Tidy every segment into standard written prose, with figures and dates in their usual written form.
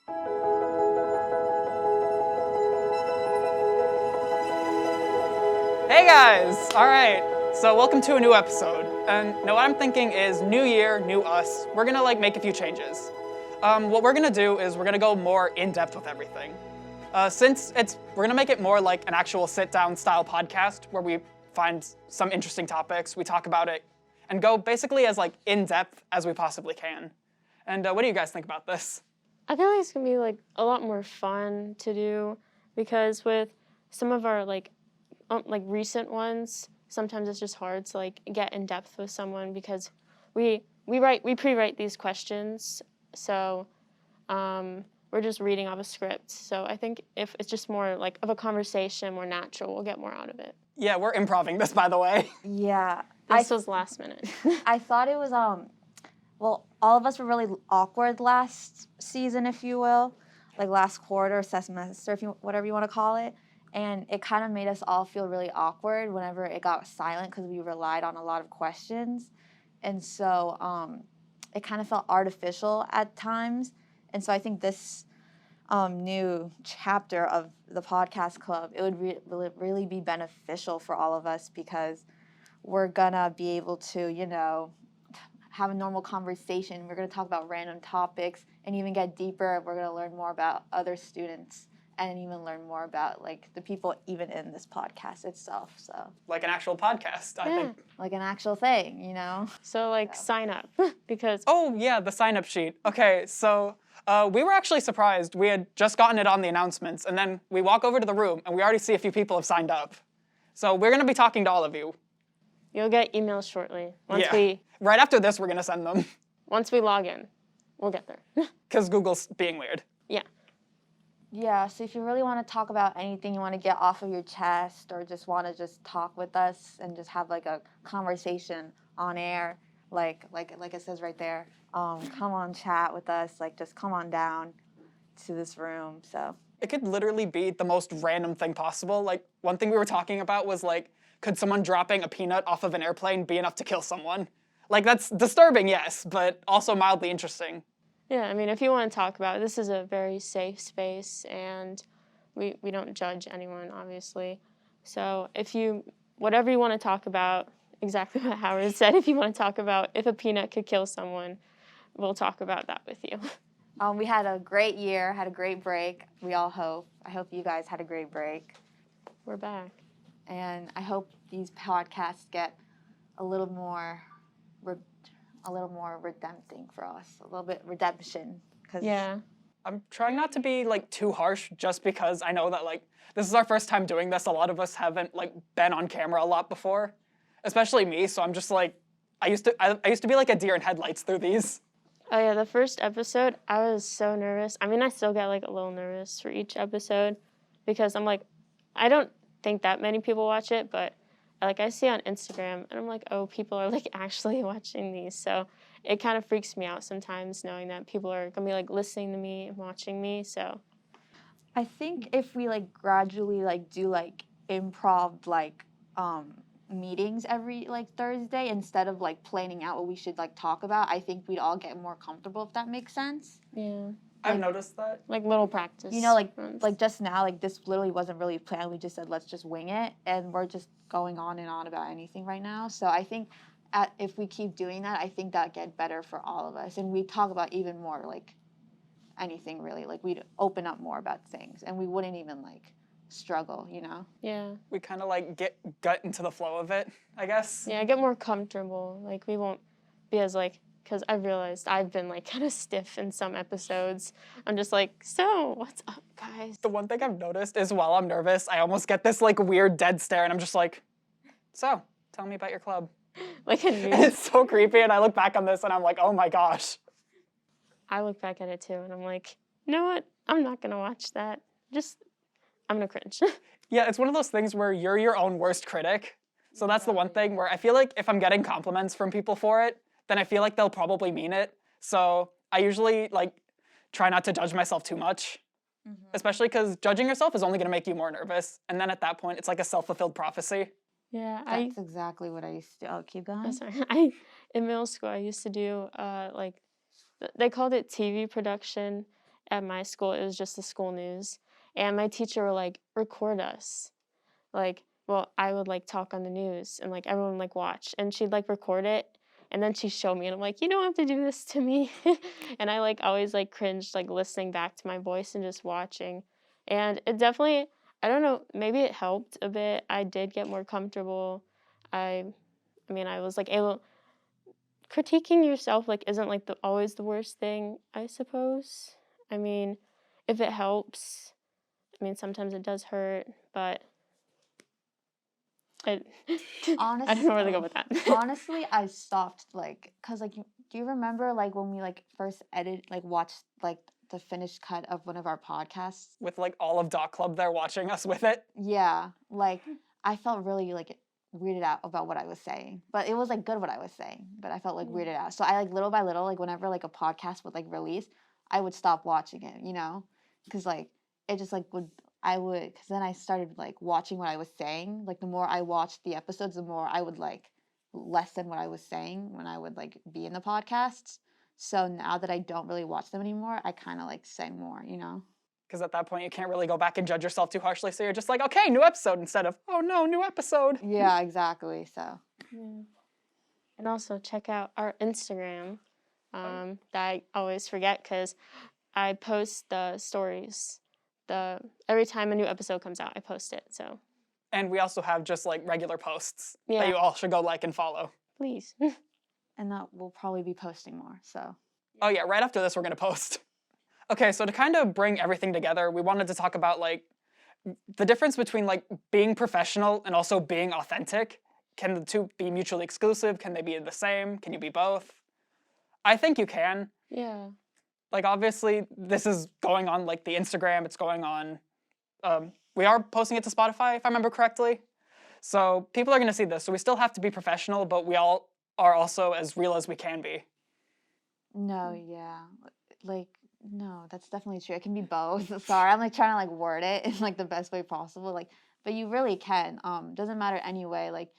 Hey guys! Alright, so welcome to a new episode. And now what I'm thinking is new year, new us. We're gonna make a few changes. What we're gonna do is we're gonna go more in-depth with everything. We're gonna make it more like an actual sit-down style podcast where we find some interesting topics, we talk about it, and go basically as in-depth as we possibly can. And what do you guys think about this? I feel like it's gonna be a lot more fun to do because with some of our recent ones, sometimes it's just hard to get in depth with someone because we pre-write these questions, so we're just reading off a script. So I think if it's just more of a conversation, more natural, we'll get more out of it. Yeah, we're improving this, by the way. Yeah. This was last minute. I thought it was, well, all of us were really awkward last season, if you will, last quarter, semester, whatever you want to call it. And it kind of made us all feel really awkward whenever it got silent because we relied on a lot of questions. And so it kind of felt artificial at times. And so I think this new chapter of the podcast club, it would really be beneficial for all of us because we're going to be able to, have a normal conversation. We're going to talk about random topics and even get deeper. We're going to learn more about other students and even learn more about the people even in this podcast itself. So Like an actual podcast, I think. Like an actual thing, So sign up because Oh yeah, the sign-up sheet. Okay, so we were actually surprised. We had just gotten it on the announcements, and then we walk over to the room, and we already see a few people have signed up. So we're going to be talking to all of you. you'll get emails shortly. Right after this, we're going to send them. Once we log in, we'll get there. Because Google's being weird. Yeah. Yeah, so if you really want to talk about anything you want to get off of your chest or just want to just talk with us and just have a conversation on air, like it says right there, come on, chat with us, just come on down to this room, so. It could literally be the most random thing possible. One thing we were talking about was, could someone dropping a peanut off of an airplane be enough to kill someone? That's disturbing, yes, but also mildly interesting. Yeah, I mean, if you want to talk about it, this is a very safe space, and we don't judge anyone, obviously. So whatever you want to talk about, exactly what Howard said, if you want to talk about if a peanut could kill someone, we'll talk about that with you. We had a great year, had a great break, we all hope. I hope you guys had a great break. We're back. And I hope these podcasts get a little more redempting for us, a little bit redemption. Yeah. I'm trying not to be too harsh just because I know that this is our first time doing this. A lot of us haven't been on camera a lot before, especially me. So I'm just I used to be a deer in headlights through these. Oh yeah, the first episode, I was so nervous. I mean, I still get a little nervous for each episode because I'm I don't think that many people watch it, but I see on Instagram and I'm oh, people are actually watching these. So it kind of freaks me out sometimes knowing that people are going to be listening to me and watching me. So I think if we gradually do improv meetings every Thursday instead of planning out what we should talk about, I think we'd all get more comfortable, if that makes sense. Yeah. I've noticed that. Little practice. Just now, this literally wasn't really planned. We just said, let's just wing it. And we're just going on and on about anything right now. So I think if we keep doing that, I think that'd get better for all of us. And we talk about even more, anything really. We'd open up more about things. And we wouldn't even, struggle, Yeah. We kind of gut into the flow of it, I guess. Yeah, I get more comfortable. We won't be as because I've realized I've been kind of stiff in some episodes. I'm just so what's up, guys? The one thing I've noticed is while I'm nervous, I almost get this weird dead stare, and I'm just so tell me about your club. A news. And it's so creepy, and I look back on this, and I'm oh my gosh. I look back at it too, and I'm you know what? I'm not gonna watch that. I'm gonna cringe. Yeah, it's one of those things where you're your own worst critic. So that's the one thing where I feel if I'm getting compliments from people for it, then I feel they'll probably mean it. So I usually try not to judge myself too much, especially because judging yourself is only going to make you more nervous. And then at that point, it's a self-fulfilled prophecy. Yeah, that's exactly what I used to. Oh, keep going. Sorry. In middle school, I used to do they called it TV production, at my school, it was just the school news. And my teacher would, like, record us. Like, well, I would, like, talk on the news and, like, everyone, like, watch. And she'd, like, record it. And then she'd show me, and I'm like, you don't have to do this to me. And I, like, always, like, cringed, like, listening back to my voice and just watching. And it definitely, I don't know, maybe it helped a bit. I did get more comfortable. I mean, I was, like, able, critiquing yourself, like, isn't, like, always the worst thing, I suppose. I mean, if it helps, I mean, sometimes it does hurt, but I don't know where to go with that. Honestly, I stopped, like, because, like, do you remember, like, when we, like, first watched, like, the finished cut of one of our podcasts? With, like, all of Dot Club there watching us with it. Yeah, like, I felt really, like, weirded out about what I was saying. But it was, like, good what I was saying, but I felt, like, weirded out. So I, like, little by little, like, whenever, like, a podcast would, like, release, I would stop watching it, you know? Because, like, it just, like, because then I started, like, watching what I was saying. Like, the more I watched the episodes, the more I would, like, lessen what I was saying when I would, like, be in the podcasts. So now that I don't really watch them anymore, I kind of, like, say more, you know? Because at that point, you can't really go back and judge yourself too harshly. So you're just like, okay, new episode, instead of, oh no, new episode. Yeah, exactly. So. Yeah. And also check out our Instagram that I always forget because I post the stories. Every time a new episode comes out, I post it. So. And we also have just like regular posts that Yeah. you all should go like and follow. Please. And that we'll probably be posting more, so. Oh yeah, right after this we're gonna post. Okay, so to kind of bring everything together, we wanted to talk about like the difference between like being professional and also being authentic. Can the two be mutually exclusive? Can they be the same? Can you be both? I think you can. Yeah. Like obviously this is going on like the Instagram, it's going on, we are posting it to Spotify if I remember correctly. So people are gonna see this, so we still have to be professional, but we all are also as real as we can be. No, yeah. Like, no, that's definitely true. It can be both. Sorry, I'm like trying to like word it in like the best way possible. Like, but you really can. Doesn't matter anyway. Like,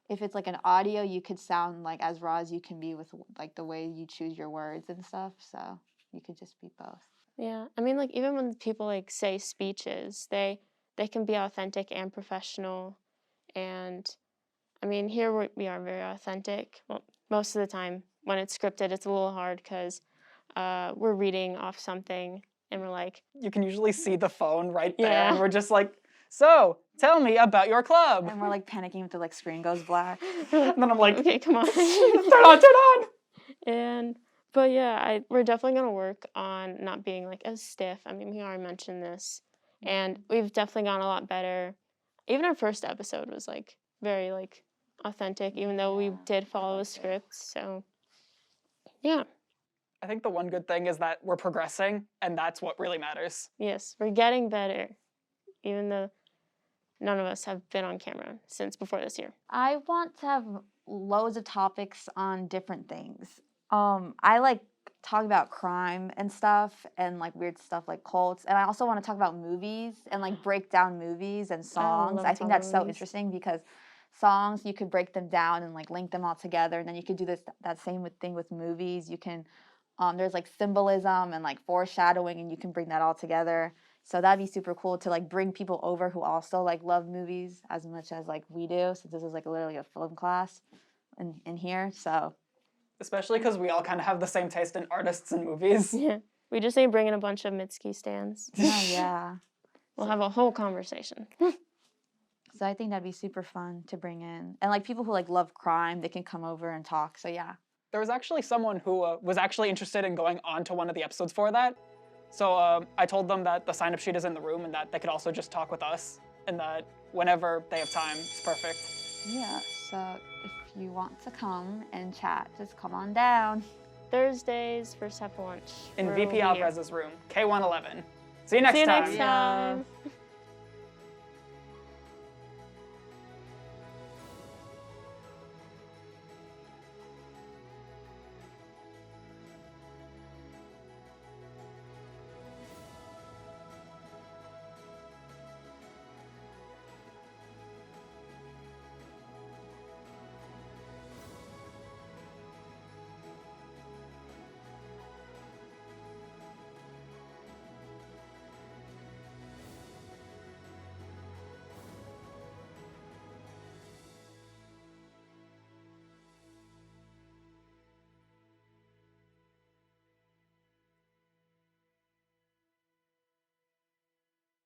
if it's like an audio, you could sound like as raw as you can be with like the way you choose your words and stuff. So you could just be both. Yeah. I mean, like even when people like say speeches, they can be authentic and professional. And I mean, here we are very authentic. Well, most of the time when it's scripted, it's a little hard because we're reading off something and we're like... You can usually see the phone right there, Yeah. and we're just like, so, tell me about your club. And we're like panicking if the like screen goes black. And then I'm like, okay, come on. turn on! But yeah, we're definitely going to work on not being like as stiff. I mean, we already mentioned this. And we've definitely gotten a lot better. Even our first episode was like very like authentic, even though we did follow a script. So yeah. I think the one good thing is that we're progressing, and that's what really matters. Yes, we're getting better, even though none of us have been on camera since before this year. I want to have loads of topics on different things. I like talk about crime and stuff and like weird stuff like cults. And I also want to talk about movies and like break down movies and songs. I think that's so interesting because songs, you could break them down and like link them all together. And then you could do that same thing with movies. You can, there's like symbolism and like foreshadowing and you can bring that all together. So that'd be super cool to like bring people over who also like love movies as much as like we do. So this is like literally a film class in here. So. Especially because we all kind of have the same taste in artists and movies. Yeah. We just need to bring in a bunch of Mitski stands. Oh, yeah. We'll have a whole conversation. So I think that'd be super fun to bring in. And like people who like love crime, they can come over and talk. So yeah. There was actually someone who was actually interested in going on to one of the episodes for that. So I told them that the sign-up sheet is in the room and that they could also just talk with us and that whenever they have time, it's perfect. Yeah, so if you want to come and chat, just come on down. Thursdays, first half lunch. In VP Alvarez's room, K111. See you next time. See you next time.